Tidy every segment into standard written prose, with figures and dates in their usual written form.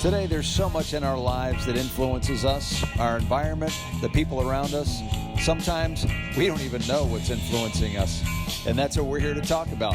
Today, there's so much in our lives that influences us, our environment, the people around us. Sometimes we don't even know what's influencing us, and that's what we're here to talk about.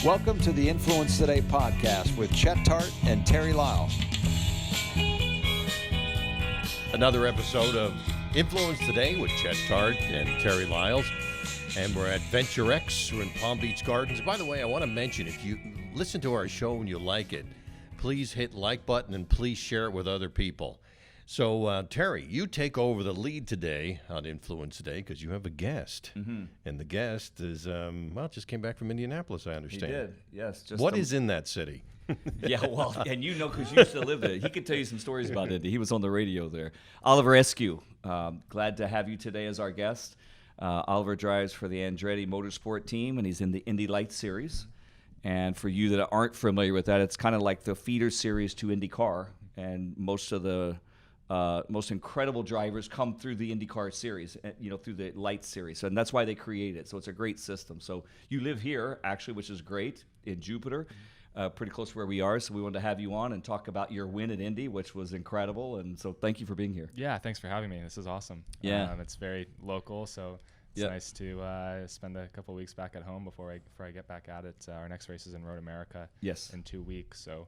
Welcome to the Influence Today podcast with Chet Tart and Terry Lyles. Another episode of Influence Today with Chet Tart and Terry Lyles. And we're at Venture X. We're in Palm Beach Gardens. By the way, I want to mention, if you listen to our show and you like it, please hit like button and please share it with other people. So, Terry, you take over the lead today on Influence Today because you have a guest. Mm-hmm. And the guest is, just came back from Indianapolis, I understand. He did, yes. What is in that city? Yeah, well, and you know because you used to live there. He could tell you some stories about it. He was on the radio there. Oliver Askew, glad to have you today as our guest. Oliver drives for the Andretti Motorsport team, and he's in the Indy Lights series. And for you that aren't familiar with that, it's kind of like the feeder series to IndyCar, and most of the most incredible drivers come through the IndyCar series, through the Lights series, and that's why they create it. So it's a great system. So you live here, actually, which is great, in Jupiter, pretty close to where we are. So we wanted to have you on and talk about your win at Indy, which was incredible. And so thank you for being here. Yeah, thanks for having me. This is awesome. Yeah, it's very local, so it's nice to spend a couple weeks back at home before I get back at it. Our next race is in Road America in 2 weeks. So,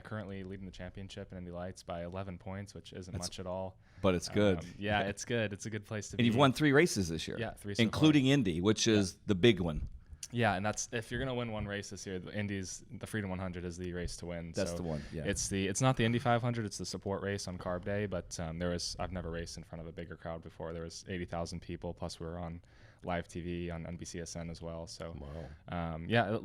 currently leading the championship in Indy Lights by 11 points, which isn't much at all. But it's good. It's good. It's a good place to be. And you've won 3 races this year. Yeah, 3 so including far. Indy, which is the big one. Yeah, and that's if you're gonna win one race this year, the Freedom 100 is the race to win. That's the one. Yeah, it's not the Indy 500, it's the support race on Carb Day. But I've never raced in front of a bigger crowd before. There was 80,000 people, plus we were on live TV on NBCSN as well. So,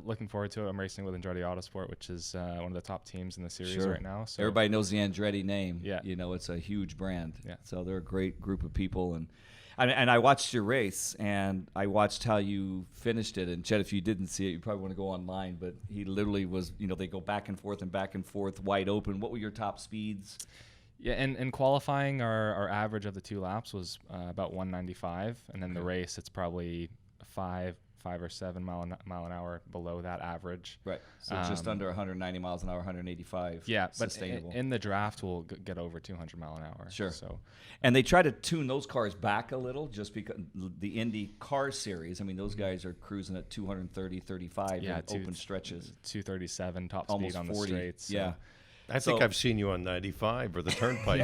looking forward to it. I'm racing with Andretti Autosport, which is one of the top teams in the series right now. So everybody knows the Andretti name. Yeah, it's a huge brand. Yeah, so they're a great group of people And I watched your race, and I watched how you finished it. And, Chet, if you didn't see it, you probably want to go online. But he literally was, they go back and forth, wide open. What were your top speeds? Yeah, in qualifying, our average of the 2 laps was about 195. And then the race, it's probably 5 or 7 mile an hour below that average. Right. So just under 190 miles an hour, 185. Yeah, sustainable. But in the draft, we'll get over 200 mile an hour. Sure. So, and they try to tune those cars back a little just because the Indy car series, those guys are cruising at 230, 35 in open stretches. 237 top almost speed on 40. The straights. So. Yeah. I think I've seen you on 95 or the Turnpike.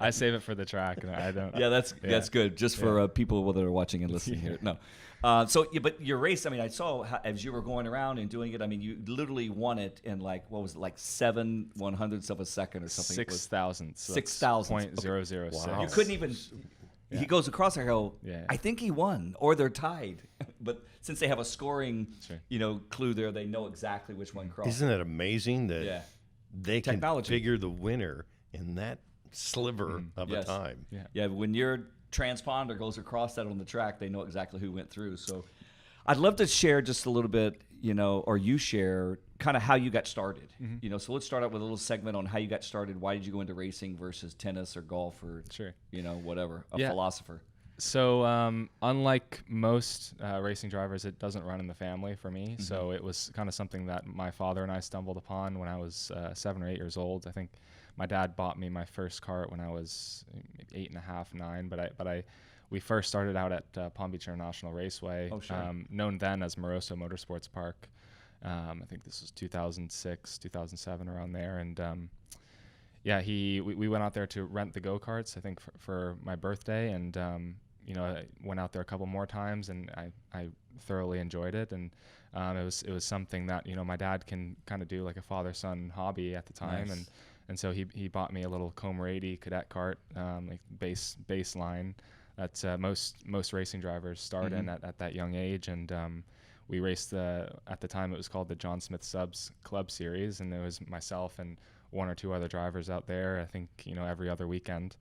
I save it for the track. And I don't. Yeah, that's good. Just for people that are watching and listening here. No. But your race, I saw how, as you were going around and doing it, you literally won it in 7 100ths of a second or something. 6,000. So 6,000. 0.006. Wow. You couldn't even. He goes across there. I think he won, or they're tied. But since they have a scoring, clue there, they know exactly which one crossed. Isn't it amazing that? Yeah. They can figure the winner in that sliver of a time. Yeah, when your transponder goes across that on the track, they know exactly who went through. So I'd love to share just a little bit, or you share kind of how you got started. Mm-hmm. So let's start out with a little segment on how you got started. Why did you go into racing versus tennis or golf or, whatever, philosopher? So unlike most racing drivers, it doesn't run in the family for me. Mm-hmm. So it was kind of something that my father and I stumbled upon when I was 7 or 8 years old. I think my dad bought me my first kart when I was 8.5, 9. But we first started out at Palm Beach International Raceway, known then as Moroso Motorsports Park. I think this was 2006, 2007, around there. And we went out there to rent the go-karts, I think, for my birthday. And I went out there a couple more times, and I thoroughly enjoyed it. And it was something that my dad can kind of do like a father-son hobby at the time. Nice. And so he bought me a little Comer 80 cadet kart, like baseline that most racing drivers start in at that young age. And we raced at the time it was called the John Smith Subs Club Series, and there was myself and 1 or 2 other drivers out there, I think, every other weekend.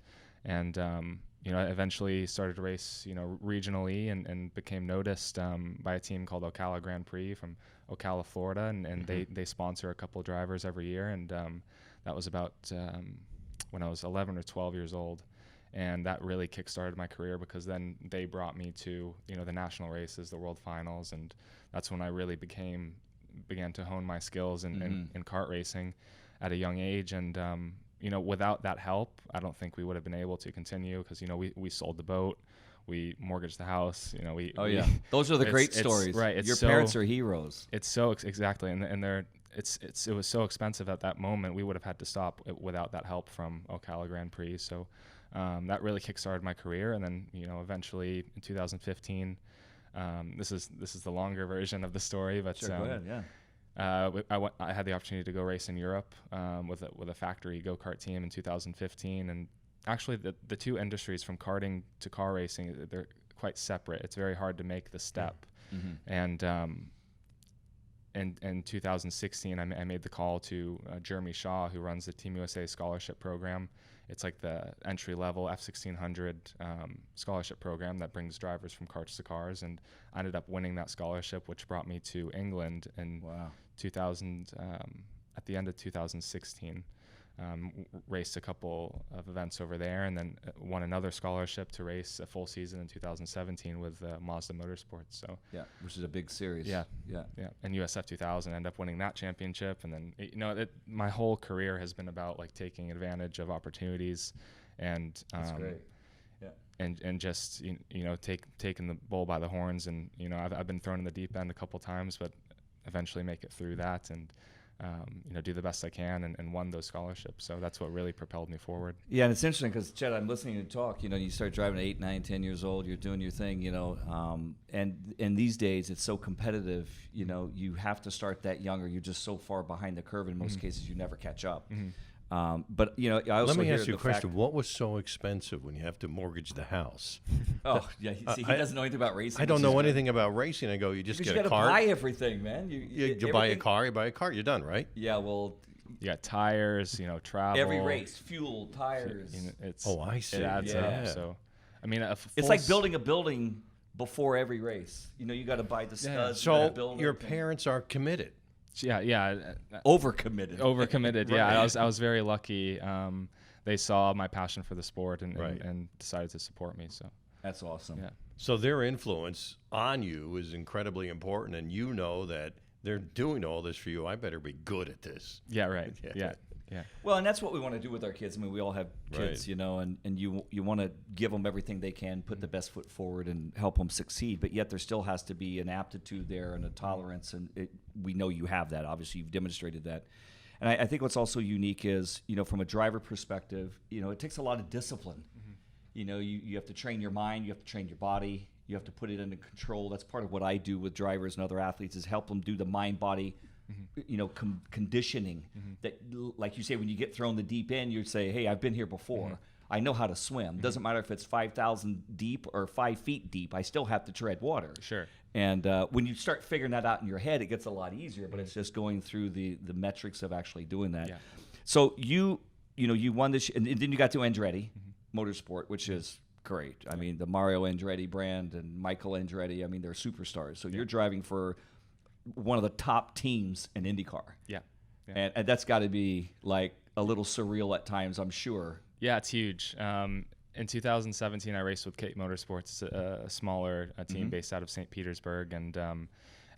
And I eventually started to race, regionally and became noticed by a team called Ocala Grand Prix from Ocala, Florida. And they sponsor a couple drivers every year. And that was about when I was 11 or 12 years old. And that really kickstarted my career, because then they brought me to, the national races, the world finals. And that's when I really began to hone my skills in kart racing. at a young age. And, without that help, I don't think we would have been able to continue because, we sold the boat. We mortgaged the house. Those are the great stories. Right. Your parents are heroes. It's so exactly. And it was so expensive at that moment. We would have had to stop without that help from Ocala Grand Prix. So that really kickstarted my career. And then, eventually in 2015, this is the longer version of the story, but sure, go ahead, yeah. I had the opportunity to go race in Europe with a factory go-kart team in 2015, and actually the two industries from karting to car racing, they're quite separate. It's very hard to make the step. And in 2016, I made the call to Jeremy Shaw, who runs the Team USA scholarship program. It's like the entry-level F1600 scholarship program that brings drivers from karts to cars, and I ended up winning that scholarship, which brought me to England in 2000. At the end of 2016, raced a couple of events over there, and then won another scholarship to race a full season in 2017 with Mazda Motorsports. So which is a big series. Yeah. And USF 2000, ended up winning that championship, and then my whole career has been about like taking advantage of opportunities, and that's great. Yeah. And just taking the bull by the horns, and I've been thrown in the deep end a couple times, but eventually make it through that, and do the best I can, and won those scholarships. So that's what really propelled me forward. Yeah, and it's interesting because, Chet, I'm listening to you talk. You start driving at 8, 9, 10 years old. You're doing your thing, and these days it's so competitive. You have to start that younger. You're just so far behind the curve. In most cases, you never catch up. But I also let me hear ask you a the question. What was so expensive when you have to mortgage the house? Oh, yeah. He doesn't know anything about racing. I don't know anything about racing. I go, you just get a car. You buy everything, man. You buy a car. You buy a car. You're done, right? Yeah. Well, you got tires. Travel. Every race, fuel, tires. I see. It adds up. So, I mean, it's like building a building before every race. You got to buy the studs. So your parents are committed. Yeah. Overcommitted. Yeah, I was very lucky. They saw my passion for the sport and decided to support me. So that's awesome. Yeah. So their influence on you is incredibly important, and you know that they're doing all this for you. I better be good at this. Yeah. Right. Yeah. Well, and that's what we want to do with our kids. I mean, we all have kids, and you want to give them everything they can, put the best foot forward, and help them succeed. But yet there still has to be an aptitude there and a tolerance, and we know you have that. Obviously, you've demonstrated that. And I think what's also unique is, from a driver perspective, it takes a lot of discipline. You have to train your mind, you have to train your body, you have to put it under control. That's part of what I do with drivers and other athletes, is help them do the mind-body conditioning. That, like you say, when you get thrown the deep end, you say, hey, I've been here before. I know how to swim. Doesn't matter if it's 5,000 deep or 5 feet deep. I still have to tread water. Sure. And when you start figuring that out in your head, it gets a lot easier. But it's just going through the metrics of actually doing that. Yeah. So you won this, and then you got to Andretti Motorsport, which is great. I mean, the Mario Andretti brand and Michael Andretti. I mean, they're superstars. So you're driving for one of the top teams in IndyCar. Yeah. And that's got to be like a little surreal at times, I'm sure. Yeah, it's huge. In 2017, I raced with Kate Motorsports, a smaller team based out of St. Petersburg, and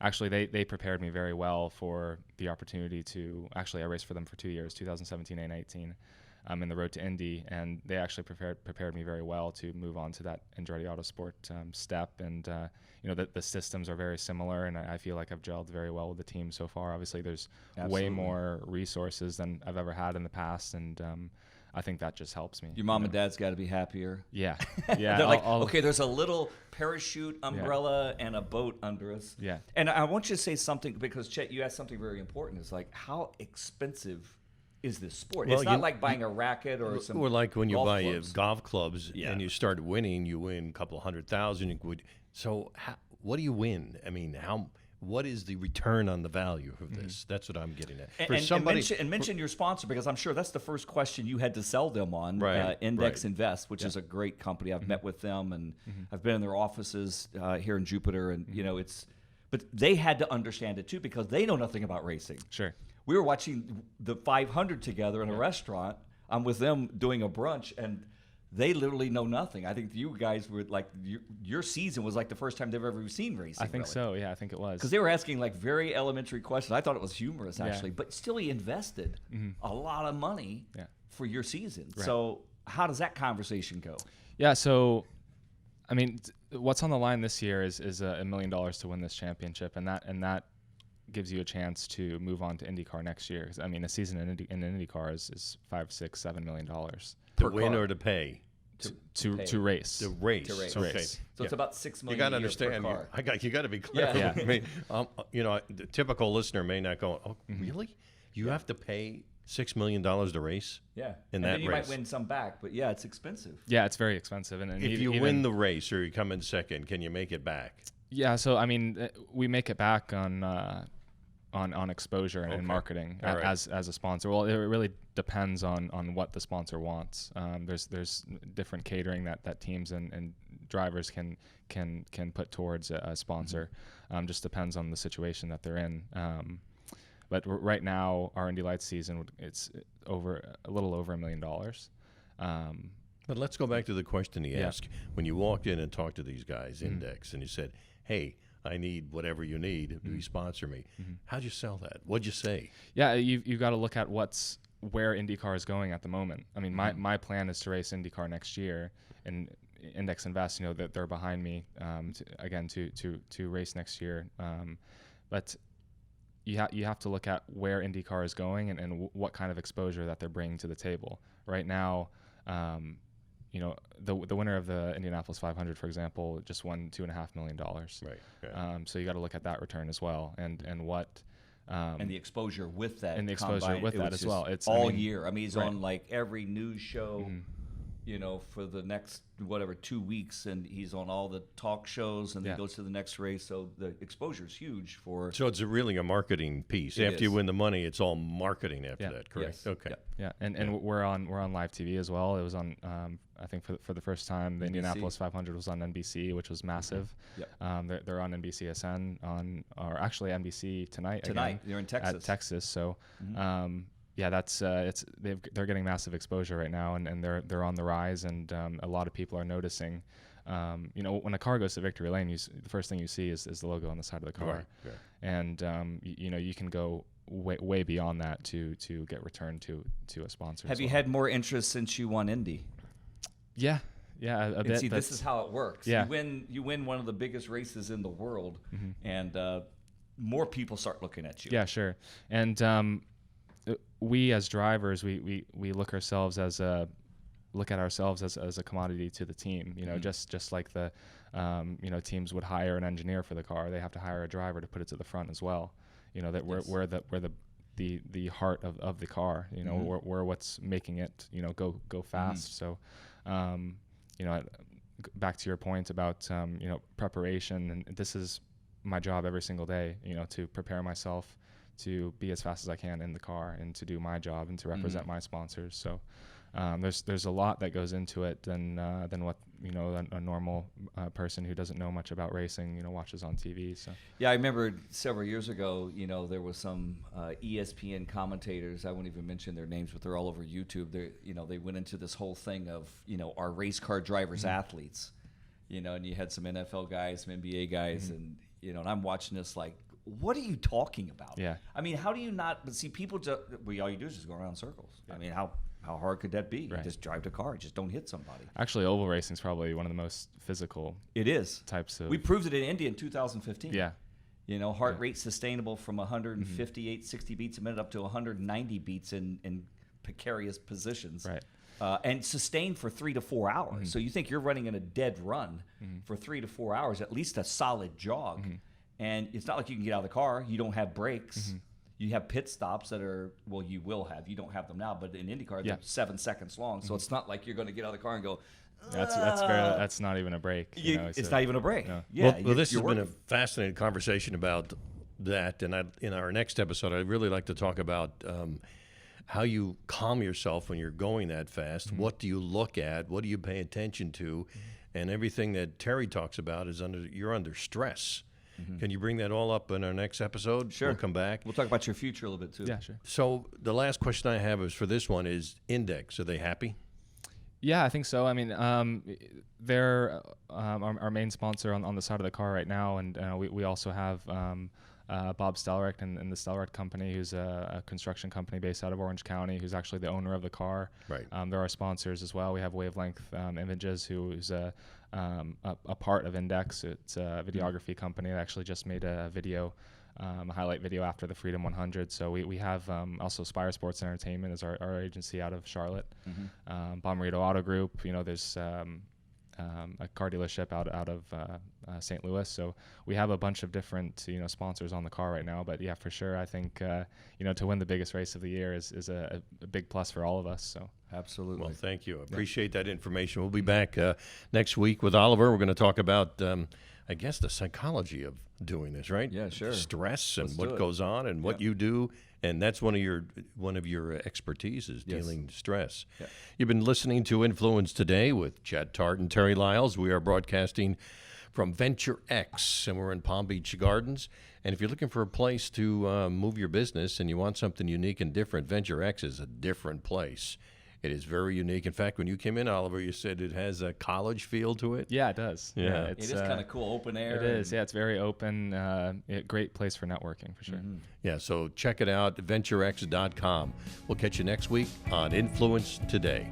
actually they prepared me very well for the opportunity to. Actually, I raced for them for 2 years, 2017 and 18, in the road to Indy, and they actually prepared me very well to move on to that Andretti Autosport step. And the systems are very similar, and I feel like I've gelled very well with the team so far. Obviously, there's way more resources than I've ever had in the past, and I think that just helps me. Your mom and dad's got to be happier. Yeah. They're like, okay, there's a little parachute umbrella and a boat under us. Yeah. And I want you to say something, because, Chet, you asked something very important. It's like, how expensive is this sport? Well, it's not like buying a racket or some. Or like when you buy clubs. Golf clubs and you start winning, you win a couple $100,000. So what do you win? I mean, what is the return on the value of this? That's what I'm getting at. And mention your sponsor, because I'm sure that's the first question you had to sell them on. Index Invest, which is a great company. I've met with them, and I've been in their offices here in Jupiter, and but they had to understand it too, because they know nothing about racing. Sure. We were watching the 500 together in a restaurant. I'm with them doing a brunch, and they literally know nothing. I think you guys were like, your season was like the first time they've ever seen racing. I think so. Yeah, I think it was. Because they were asking like very elementary questions. I thought it was humorous actually, but still he invested a lot of money for your season. Right. So how does that conversation go? Yeah, so I mean, what's on the line this year is $1 million to win this championship, and that gives you a chance to move on to IndyCar next year. 'Cause, I mean, a season in IndyCar is $5, $6, $7 million To win or to pay? to race. To race. Okay. So it's about $6 million. You got to a year understand. per car. You got to be clear. Yeah. I mean, the typical listener may not go, "Oh, really? You have to pay $6 million to race?" Yeah. In and that then you race. might win some back, but yeah, it's expensive. Yeah, it's very expensive. And If you win the race or you come in second, can you make it back? Yeah, so I mean, we make it back on exposure and marketing right. as a sponsor. Well, it really depends on what the sponsor wants. There's different catering that teams and drivers can put towards a sponsor. Just depends on the situation that they're in. But right now, our Indy Lights season, it's a little over $1 million. But let's go back to the question he asked. When you walked in and talked to these guys, Index, and you said, "Hey, I need whatever you need. Will you sponsor me?" How'd you sell that? What'd you say? Yeah, you've got to look at where IndyCar is going at the moment. I mean, my plan is to race IndyCar next year, and Index Invest, that they're behind me to race next year. But you have to look at where IndyCar is going and what kind of exposure that they're bringing to the table. Right now, the winner of the Indianapolis 500, for example, just won $2.5 million. Right. So you got to look at that return as well, and what. And the exposure with that. And the exposure combine, with that as well. It's all year. I mean, he's right. on like every news show, for the next 2 weeks, and he's on all the talk shows, and then goes to the next race. So the exposure is huge for. So it's really a marketing piece. After you win the money, it's all marketing after that, correct? Yes. Okay. Yeah, and we're on live TV as well. It was on I think for the first time the Indianapolis 500 was on NBC, which was massive. They're on NBCSN or actually NBC tonight. Tonight they're in Texas. At Texas, so. That's they're getting massive exposure right now, and they're on the rise, and a lot of people are noticing. When a car goes to victory lane, the first thing you see is the logo on the side of the car, Right. And you can go way beyond that to get returned to a sponsor. Have you had more interest since you won Indy? Yeah, a bit. See, this is how it works. Yeah. You win one of the biggest races in the world, and more people start looking at you. Yeah, sure, and. We as drivers, we look at ourselves as a commodity to the team. Just like the teams would hire an engineer for the car, they have to hire a driver to put it to the front as well. That we're the heart of the car. We're what's making it go fast. So back to your point about preparation, and this is my job every single day. To prepare myself to be as fast as I can in the car and to do my job and to represent my sponsors. So there's a lot that goes into it than what a normal person who doesn't know much about racing watches on TV. So yeah, I remember several years ago there was some ESPN commentators. I won't even mention their names, but they're all over YouTube. They went into this whole thing of our race car drivers, athletes, and you had some NFL guys, some NBA guys, and and I'm watching this like, what are you talking about? Yeah. I mean, how do you not? But see, people just all you do is just go around in circles. Yeah. I mean, how hard could that be? Right. You just drive the car, just don't hit somebody. Actually, oval racing is probably one of the most physical. It is types of. We proved it in Indy in 2015. Yeah. Heart rate sustainable from 158, 60 beats a minute up to 190 beats in precarious positions. Right. And sustained for 3 to 4 hours. So you think you're running in a dead run for 3 to 4 hours, at least a solid jog. And it's not like you can get out of the car. You don't have brakes. You have pit stops that are, well, you will have. You don't have them now, but in IndyCar, they're 7 seconds long. So it's not like you're going to get out of the car and go, that's not even a break. It's not even a break. No. Yeah, well, this has been a fascinating conversation about that. And in our next episode, I'd really like to talk about how you calm yourself when you're going that fast. What do you look at? What do you pay attention to? And everything that Terry talks about is you're under stress. Can you bring that all up in our next episode? Sure. We'll come back. We'll talk about your future a little bit too. Yeah, sure. So the last question I have is for this one is Index. Are they happy? Yeah, I think so. I mean, they're our main sponsor on the side of the car right now, and we also have Bob Stellerick and the Stellerick Company, who's a construction company based out of Orange County, who's actually the owner of the car. Right. They're our sponsors as well. We have Wavelength Images, who's a part of Index. It's a videography company that actually just made a video, a highlight video after the Freedom 100. So we have also Spire Sports Entertainment as our agency out of Charlotte. Bomarito Auto Group. There's a car dealership out of St. Louis. So we have a bunch of different sponsors on the car right now. But yeah, for sure, I think to win the biggest race of the year is a big plus for all of us. So Absolutely. Well, thank you. I appreciate that information. We'll be back next week with Oliver. We're going to talk about, I guess, the psychology of doing this, right? Yeah, sure. Stress and Let's what do it. goes on and what you do, and that's one of your expertise is dealing stress. Yeah. You've been listening to Influence Today with Chet Tart and Terry Lyles. We are broadcasting from Venture X, and we're in Palm Beach Gardens. And if you're looking for a place to move your business and you want something unique and different, Venture X is a different place. It is very unique. In fact, when you came in, Oliver, you said it has a college feel to it. yeah, it does. Yeah. It is kind of cool, open air. It is. Yeah, it's very open. Great place for networking for sure. Yeah, so check it out, venturex.com. We'll catch you next week on Influence Today.